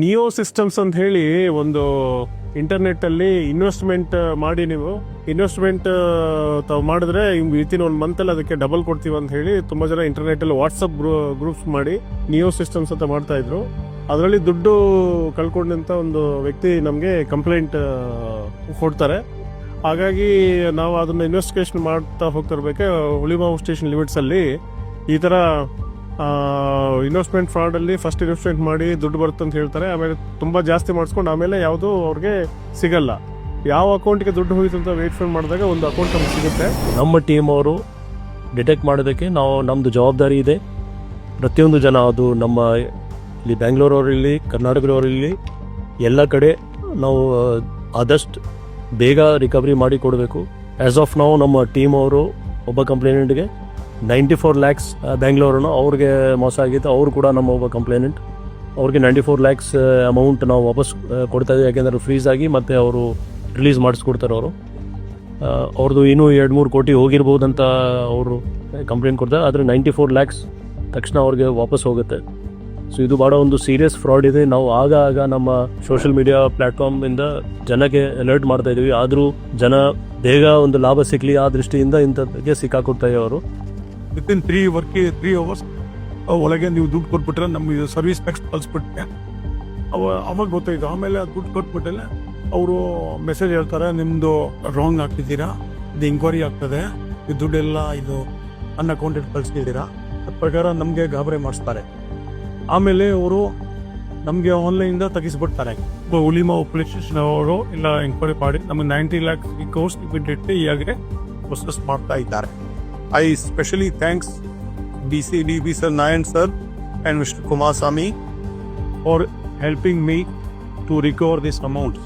Neo systems ಅಂತ ಹೇಳಿ ಒಂದು ಇಂಟರ್ನೆಟ್ಟಲ್ಲಿ ಇನ್ವೆಸ್ಟ್ಮೆಂಟ್ ಮಾಡಿ ನೀವು ಇನ್ವೆಸ್ಟ್ಮೆಂಟ್ ತಾವು ಮಾಡಿದ್ರೆ ವಿತಿನ್ 1 ಮಂತಲ್ಲಿ ಅದಕ್ಕೆ ಡಬಲ್ ಕೊಡ್ತೀವಿ ಅಂತ ಹೇಳಿ ತುಂಬ ಜನ ಇಂಟರ್ನೆಟ್ಟಲ್ಲಿ ವಾಟ್ಸಪ್ ಗ್ರೂಪ್ಸ್ ಮಾಡಿ ನಿಯೋ ಸಿಸ್ಟಮ್ಸ್ ಅಂತ ಮಾಡ್ತಾ ಇದ್ರು. ಅದರಲ್ಲಿ ದುಡ್ಡು ಕಳ್ಕೊಂಡಂಥ ಒಂದು ವ್ಯಕ್ತಿ ನಮಗೆ ಕಂಪ್ಲೇಂಟ್ ಕೊಡ್ತಾರೆ. ಹಾಗಾಗಿ ನಾವು ಅದನ್ನು ಇನ್ವೆಸ್ಟಿಗೇಷನ್ ಮಾಡ್ತಾ ಹೋಗ್ತಿರ್ಬೇಕು. ಹುಳಿಮಾವು ಸ್ಟೇಷನ್ ಲಿಮಿಟ್ಸಲ್ಲಿ ಈ ಥರ ಇನ್ವೆಸ್ಟ್ಮೆಂಟ್ ಫ್ರಾಡಲ್ಲಿ ಫಸ್ಟ್ ಇನ್ವೆಸ್ಟ್ಮೆಂಟ್ ಮಾಡಿ ದುಡ್ಡು ಬರುತ್ತೆ ಅಂತ ಹೇಳ್ತಾರೆ. ಆಮೇಲೆ ತುಂಬ ಜಾಸ್ತಿ ಮಾಡಿಸ್ಕೊಂಡು ಆಮೇಲೆ ಯಾವುದೂ ಅವ್ರಿಗೆ ಸಿಗಲ್ಲ. ಯಾವ ಅಕೌಂಟ್ಗೆ ದುಡ್ಡು ಹೋಯ್ತು ಅಂತ ವೇಟ್ ಫೈಂಡ್ ಮಾಡಿದಾಗ ಒಂದು ಅಕೌಂಟ್ ನಮ್ಗೆ ಸಿಗುತ್ತೆ. ನಮ್ಮ ಟೀಮ್ ಅವರು ಡಿಟೆಕ್ಟ್ ಮಾಡೋದಕ್ಕೆ ನಮ್ಮದು ಜವಾಬ್ದಾರಿ ಇದೆ. ಪ್ರತಿಯೊಂದು ಜನ, ಅದು ನಮ್ಮ ಇಲ್ಲಿ ಬ್ಯಾಂಗ್ಳೂರವರಿರಲಿ, ಕರ್ನಾಟಕದವರಿರಲಿ, ಎಲ್ಲ ಕಡೆ ನಾವು ಆದಷ್ಟು ಬೇಗ ರಿಕವರಿ ಮಾಡಿ ಕೊಡಬೇಕು. ಆ್ಯಸ್ ಆಫ್ ನಾವು ನಮ್ಮ ಟೀಮ್ ಅವರು ಒಬ್ಬ ಕಂಪ್ಲೇನೆಂಟ್ಗೆ 94 lakhs ಬ್ಯಾಂಗ್ಳೂರನ್ನು ಅವ್ರಿಗೆ ಮೋಸ ಆಗಿತ್ತು. ಅವರು ಕೂಡ ನಮ್ಮ ಒಬ್ಬ ಕಂಪ್ಲೇನೆಂಟ್, ಅವ್ರಿಗೆ 94 lakhs ಅಮೌಂಟ್ ನಾವು ವಾಪಸ್ ಕೊಡ್ತಾ ಇದ್ದೀವಿ. ಯಾಕೆಂದರೆ ಫ್ರೀಸ್ ಆಗಿ ಮತ್ತೆ ಅವರು ರಿಲೀಸ್ ಮಾಡಿಸ್ಕೊಡ್ತಾರೆ. ಅವ್ರದ್ದು ಇನ್ನೂ 2-3 ಕೋಟಿ ಹೋಗಿರ್ಬೋದಂತ ಅವರು ಕಂಪ್ಲೇಂಟ್ ಕೊಡ್ತಾರೆ. ಆದರೆ 94 lakhs ತಕ್ಷಣ ಅವ್ರಿಗೆ ವಾಪಸ್ ಹೋಗುತ್ತೆ. ಸೊ ಇದು ಭಾಳ ಒಂದು ಸೀರಿಯಸ್ ಫ್ರಾಡ್ ಇದೆ. ನಾವು ಆಗ ನಮ್ಮ ಸೋಷಿಯಲ್ ಮೀಡಿಯಾ ಪ್ಲ್ಯಾಟ್ಫಾರ್ಮಿಂದ ಜನಕ್ಕೆ ಅಲರ್ಟ್ ಮಾಡ್ತಾ ಇದ್ದೀವಿ. ಆದರೂ ಜನ ಬೇಗ ಒಂದು ಲಾಭ ಸಿಗಲಿ ಆ ದೃಷ್ಟಿಯಿಂದ ಇಂಥದ್ದಕ್ಕೆ ಸಿಕ್ಕಾಕೊಡ್ತಾರೆ. ಅವರು ವಿತಿನ್ 3 hours ಒಳಗೆ ನೀವು ದುಡ್ಡು ಕೊಟ್ಬಿಟ್ರೆ ನಮಗೆ ಸರ್ವಿಸ್ ಟ್ಯಾಕ್ಸ್ ಕಳಿಸ್ಬಿಟ್ಟೆ ಅವಾಗ ಗೊತ್ತಾಯ್ತು. ಆಮೇಲೆ ದುಡ್ಡು ಕೊಟ್ಬಿಟ್ಟೆ ಅವರು ಮೆಸೇಜ್ ಹೇಳ್ತಾರೆ, ನಿಮ್ಮದು ರಾಂಗ್ ಹಾಕಿದ್ದೀರಾ, ಇದು ಎಂಕ್ವೈರಿ ಆಗ್ತದೆ, ಈ ದುಡ್ಡೆಲ್ಲ ಇದು ಅನ್ಅಕೌಂಟೆಡ್ ಕಳಿಸ್ತಿದ್ದೀರಾ, ಅದ್ರ ಪ್ರಕಾರ ನಮಗೆ ಗಾಬರಿ ಮಾಡಿಸ್ತಾರೆ. ಆಮೇಲೆ ಅವರು ನಮಗೆ ಆನ್ಲೈನಿಂದ ತೆಗಿಸ್ಬಿಡ್ತಾರೆ. ಹುಳಿಮಾವು ಪೊಲೀಸ್ ಸ್ಟೇಷನ್ ಅವರು ಎಲ್ಲ ಎಂಕ್ವೈರಿ ಮಾಡಿ ನಮಗೆ 90 lakhs ಕೋರ್ಸ್ ಇಮಿಡಿಯೇಟ್ಲಿ ಈಗಾಗಲೇ ಪ್ರೊಸೆಸ್ ಮಾಡ್ತಾ ಇದ್ದಾರೆ. I especially thanks DCDB Sir Nayan Sir and Mr. Kumasamy for helping me to recover these amounts.